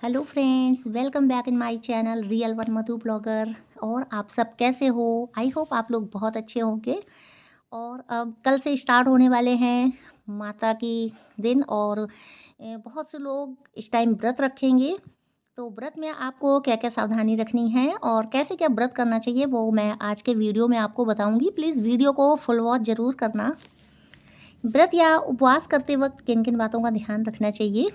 Hello friends, welcome back in my channel real one Madhu blogger. और आप सब कैसे हो? आई होप आप लोग बहुत अच्छे होंगे। और अब कल से स्टार्ट होने वाले हैं माता की दिन, और बहुत से लोग इस टाइम व्रत रखेंगे। तो व्रत में आपको क्या क्या सावधानी रखनी है और कैसे क्या व्रत करना चाहिए वो मैं आज के वीडियो में आपको बताऊंगी। प्लीज़ वीडियो को फुल वॉच ज़रूर करना। व्रत या उपवास करते वक्त किन किन बातों का ध्यान रखना चाहिए,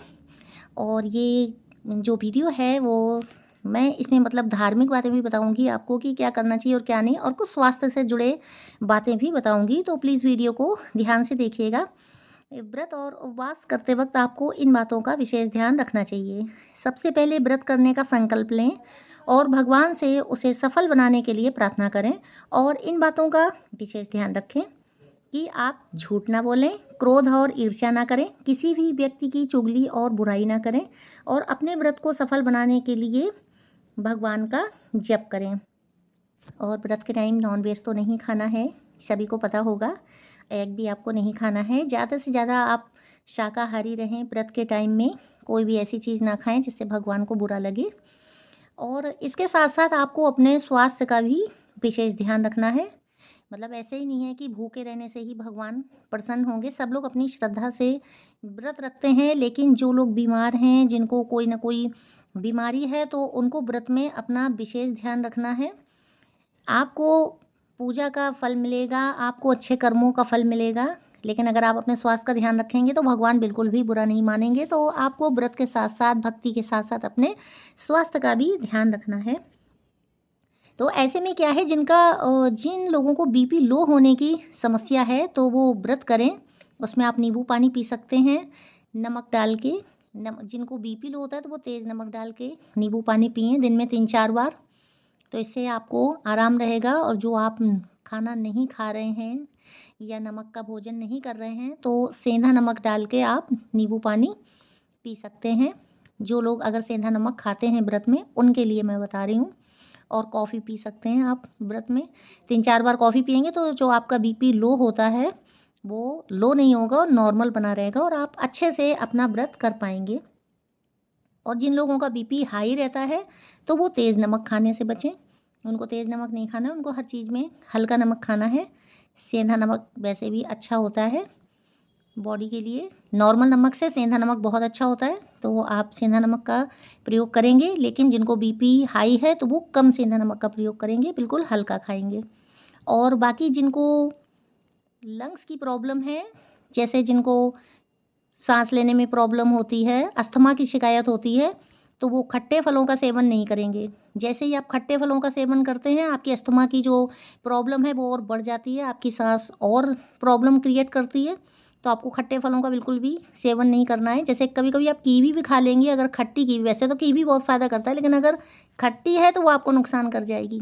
और ये जो वीडियो है वो मैं इसमें मतलब धार्मिक बातें भी बताऊंगी आपको कि क्या करना चाहिए और क्या नहीं, और कुछ स्वास्थ्य से जुड़े बातें भी बताऊंगी। तो प्लीज़ वीडियो को ध्यान से देखिएगा। व्रत और उपवास करते वक्त आपको इन बातों का विशेष ध्यान रखना चाहिए। सबसे पहले व्रत करने का संकल्प लें और भगवान से उसे सफल बनाने के लिए प्रार्थना करें। और इन बातों का विशेष ध्यान रखें कि आप झूठ ना बोलें, क्रोध और ईर्ष्या ना करें, किसी भी व्यक्ति की चुगली और बुराई ना करें, और अपने व्रत को सफल बनाने के लिए भगवान का जप करें। और व्रत के टाइम नॉनवेज तो नहीं खाना है, सभी को पता होगा। एग भी आपको नहीं खाना है। ज़्यादा से ज़्यादा आप शाकाहारी रहें व्रत के टाइम में। कोई भी ऐसी चीज़ ना खाएं जिससे भगवान को बुरा लगे। और इसके साथ साथ आपको अपने स्वास्थ्य का भी विशेष ध्यान रखना है। मतलब ऐसे ही नहीं है कि भूखे रहने से ही भगवान प्रसन्न होंगे। सब लोग अपनी श्रद्धा से व्रत रखते हैं, लेकिन जो लोग बीमार हैं, जिनको कोई ना कोई बीमारी है, तो उनको व्रत में अपना विशेष ध्यान रखना है। आपको पूजा का फल मिलेगा, आपको अच्छे कर्मों का फल मिलेगा, लेकिन अगर आप अपने स्वास्थ्य का ध्यान रखेंगे तो भगवान बिल्कुल भी बुरा नहीं मानेंगे। तो आपको व्रत के साथ साथ, भक्ति के साथ साथ अपने स्वास्थ्य का भी ध्यान रखना है। तो ऐसे में क्या है, जिन लोगों को बीपी लो होने की समस्या है तो वो व्रत करें। उसमें आप नींबू पानी पी सकते हैं नमक डाल के। जिनको बीपी लो होता है तो वो तेज़ नमक डाल के नींबू पानी पिएं दिन में 3-4 बार। तो इससे आपको आराम रहेगा। और जो आप खाना नहीं खा रहे हैं या नमक का भोजन नहीं कर रहे हैं तो सेंधा नमक डाल के आप नींबू पानी पी सकते हैं। जो लोग अगर सेंधा नमक खाते हैं व्रत में, उनके लिए मैं बता रही हूँ। और कॉफ़ी पी सकते हैं आप व्रत में। 3-4 बार कॉफ़ी पिएंगे तो जो आपका बीपी लो होता है वो लो नहीं होगा और नॉर्मल बना रहेगा, और आप अच्छे से अपना व्रत कर पाएंगे। और जिन लोगों का बीपी हाई रहता है तो वो तेज़ नमक खाने से बचें। उनको तेज़ नमक नहीं खाना है, उनको हर चीज़ में हल्का नमक खाना है। सेंधा नमक वैसे भी अच्छा होता है बॉडी के लिए। नॉर्मल नमक से सेंधा नमक बहुत अच्छा होता है, तो आप सेंधा नमक का प्रयोग करेंगे। लेकिन जिनको बीपी हाई है तो वो कम सेंधा नमक का प्रयोग करेंगे, बिल्कुल हल्का खाएंगे। और बाकी जिनको लंग्स की प्रॉब्लम है, जैसे जिनको सांस लेने में प्रॉब्लम होती है, अस्थमा की शिकायत होती है, तो वो खट्टे फलों का सेवन नहीं करेंगे। जैसे ही आप खट्टे फलों का सेवन करते हैं, आपकी अस्थमा की जो प्रॉब्लम है वो और बढ़ जाती है, आपकी सांस और प्रॉब्लम क्रिएट करती है। तो आपको खट्टे फलों का बिल्कुल भी सेवन नहीं करना है। जैसे कभी कभी आप कीवी भी खा लेंगे, अगर खट्टी कीवी, वैसे तो कीवी बहुत फ़ायदा करता है, लेकिन अगर खट्टी है तो वो आपको नुकसान कर जाएगी।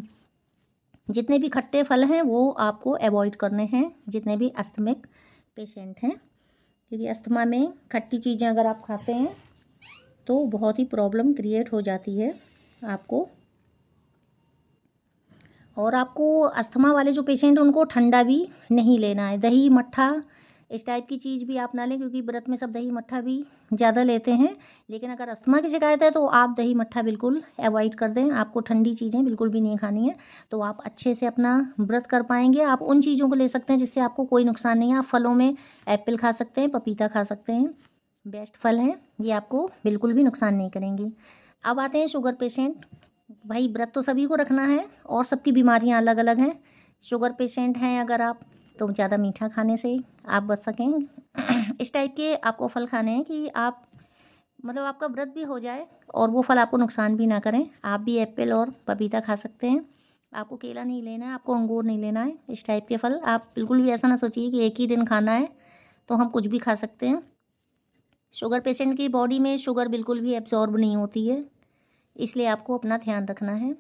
जितने भी खट्टे फल हैं वो आपको अवॉइड करने हैं, जितने भी अस्थमिक पेशेंट हैं। क्योंकि अस्थमा में खट्टी चीज़ें अगर आप खाते हैं तो बहुत ही प्रॉब्लम क्रिएट हो जाती है आपको। और आपको अस्थमा वाले जो पेशेंट हैं उनको ठंडा भी नहीं लेना है। दही मट्ठा इस टाइप की चीज़ भी आप ना लें, क्योंकि व्रत में सब दही मट्ठा भी ज़्यादा लेते हैं। लेकिन अगर अस्थमा की शिकायत है तो आप दही मट्ठा बिल्कुल अवॉइड कर दें। आपको ठंडी चीज़ें बिल्कुल भी नहीं खानी है, तो आप अच्छे से अपना व्रत कर पाएंगे। आप उन चीज़ों को ले सकते हैं जिससे आपको कोई नुकसान नहीं है। आप फलों में एप्पल खा सकते हैं, पपीता खा सकते हैं, बेस्ट फल हैं ये, आपको बिल्कुल भी नुकसान नहीं करेंगे। अब आते हैं शुगर पेशेंट। भाई व्रत तो सभी को रखना है और सबकी बीमारियां अलग अलग हैं। शुगर पेशेंट हैं अगर आप, तो ज़्यादा मीठा खाने से आप बच सकें। इस टाइप के आपको फल खाने हैं कि आप मतलब आपका व्रत भी हो जाए और वो फल आपको नुकसान भी ना करें। आप भी एप्पल और पपीता खा सकते हैं। आपको केला नहीं लेना है, आपको अंगूर नहीं लेना है। इस टाइप के फल आप बिल्कुल भी ऐसा ना सोचिए कि एक ही दिन खाना है तो हम कुछ भी खा सकते हैं। शुगर पेशेंट की बॉडी में शुगर बिल्कुल भी एब्जॉर्ब नहीं होती है, इसलिए आपको अपना ध्यान रखना है।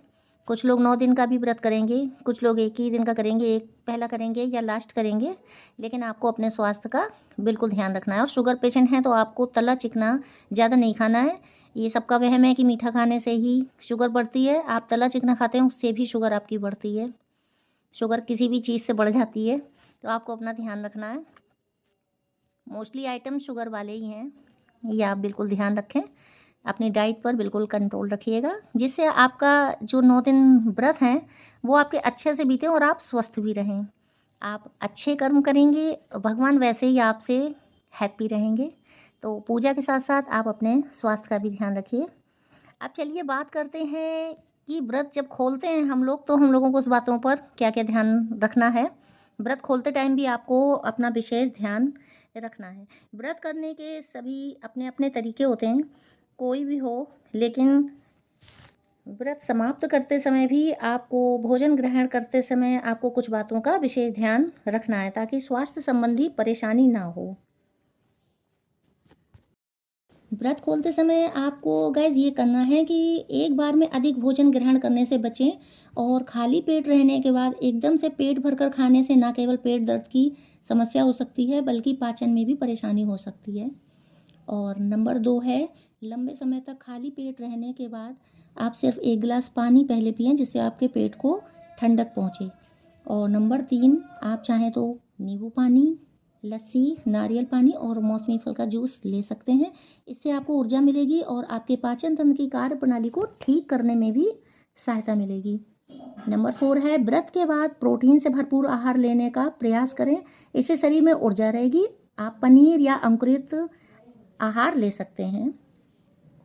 कुछ लोग 9 दिन का भी व्रत करेंगे, कुछ लोग एक ही दिन का करेंगे, एक पहला करेंगे या लास्ट करेंगे। लेकिन आपको अपने स्वास्थ्य का बिल्कुल ध्यान रखना है। और शुगर पेशेंट हैं तो आपको तला चिकना ज़्यादा नहीं खाना है। ये सबका वहम है कि मीठा खाने से ही शुगर बढ़ती है। आप तला चिकना खाते हैं उससे भी शुगर आपकी बढ़ती है। शुगर किसी भी चीज़ से बढ़ जाती है, तो आपको अपना ध्यान रखना है। मोस्टली आइटम शुगर वाले ही हैं, ये आप बिल्कुल ध्यान रखें। अपनी डाइट पर बिल्कुल कंट्रोल रखिएगा, जिससे आपका जो 9 दिन व्रत हैं वो आपके अच्छे से बीते और आप स्वस्थ भी रहें। आप अच्छे कर्म करेंगे, भगवान वैसे ही आपसे हैप्पी रहेंगे। तो पूजा के साथ साथ आप अपने स्वास्थ्य का भी ध्यान रखिए। अब चलिए बात करते हैं कि व्रत जब खोलते हैं हम लोग, तो हम लोगों को उस बातों पर क्या क्या ध्यान रखना है। व्रत खोलते टाइम भी आपको अपना विशेष ध्यान रखना है। व्रत करने के सभी अपने अपने तरीके होते हैं, कोई भी हो, लेकिन व्रत समाप्त करते समय भी आपको, भोजन ग्रहण करते समय आपको कुछ बातों का विशेष ध्यान रखना है, ताकि स्वास्थ्य संबंधी परेशानी ना हो। व्रत खोलते समय आपको गाइज ये करना है कि एक बार में अधिक भोजन ग्रहण करने से बचें, और खाली पेट रहने के बाद एकदम से पेट भरकर खाने से न केवल पेट दर्द की समस्या हो सकती है, बल्कि पाचन में भी परेशानी हो सकती है। और नंबर 2 है, लंबे समय तक खाली पेट रहने के बाद आप सिर्फ 1 गिलास पानी पहले पिएं, जिससे आपके पेट को ठंडक पहुँचे। और नंबर 3, आप चाहें तो नींबू पानी, लस्सी, नारियल पानी और मौसमी फल का जूस ले सकते हैं। इससे आपको ऊर्जा मिलेगी और आपके पाचन तंत्र की कार्य प्रणाली को ठीक करने में भी सहायता मिलेगी। नंबर 4 है, व्रत के बाद प्रोटीन से भरपूर आहार लेने का प्रयास करें, इससे शरीर में ऊर्जा रहेगी। आप पनीर या अंकुरित आहार ले सकते हैं।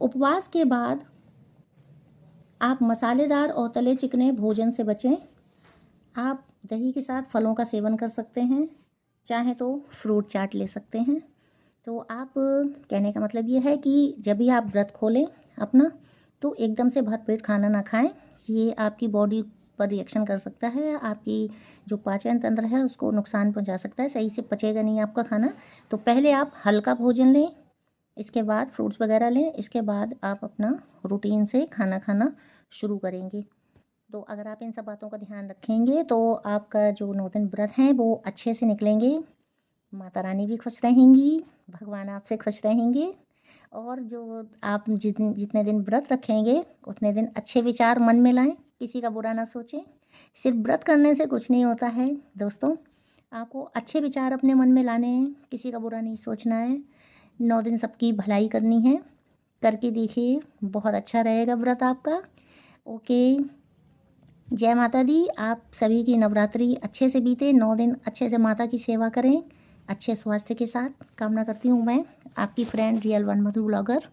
उपवास के बाद आप मसालेदार और तले चिकने भोजन से बचें। आप दही के साथ फलों का सेवन कर सकते हैं, चाहे तो फ्रूट चाट ले सकते हैं। तो आप, कहने का मतलब ये है कि जब भी आप व्रत खोलें अपना, तो एकदम से भरपेट खाना ना खाएं। ये आपकी बॉडी पर रिएक्शन कर सकता है, आपकी जो पाचन तंत्र है उसको नुकसान पहुंचा सकता है, सही से पचेगा नहीं आपका खाना। तो पहले आप हल्का भोजन लें, इसके बाद फ्रूट्स वगैरह लें, इसके बाद आप अपना रूटीन से खाना खाना शुरू करेंगे। तो अगर आप इन सब बातों का ध्यान रखेंगे तो आपका जो 9 दिन व्रत हैं वो अच्छे से निकलेंगे। माता रानी भी खुश रहेंगी, भगवान आपसे खुश रहेंगे, और जो आप जितने दिन व्रत रखेंगे उतने दिन अच्छे विचार मन में लाएं, किसी का बुरा ना सोचें। सिर्फ व्रत करने से कुछ नहीं होता है दोस्तों, आपको अच्छे विचार अपने मन में लाने हैं, किसी का बुरा नहीं सोचना है। 9 दिन सबकी भलाई करनी है, करके देखिए, बहुत अच्छा रहेगा व्रत आपका। ओके, जय माता दी। आप सभी की नवरात्रि अच्छे से बीते, 9 दिन अच्छे से माता की सेवा करें, अच्छे स्वास्थ्य के साथ। कामना करती हूँ मैं, आपकी फ्रेंड रियल वन मधु ब्लॉगर।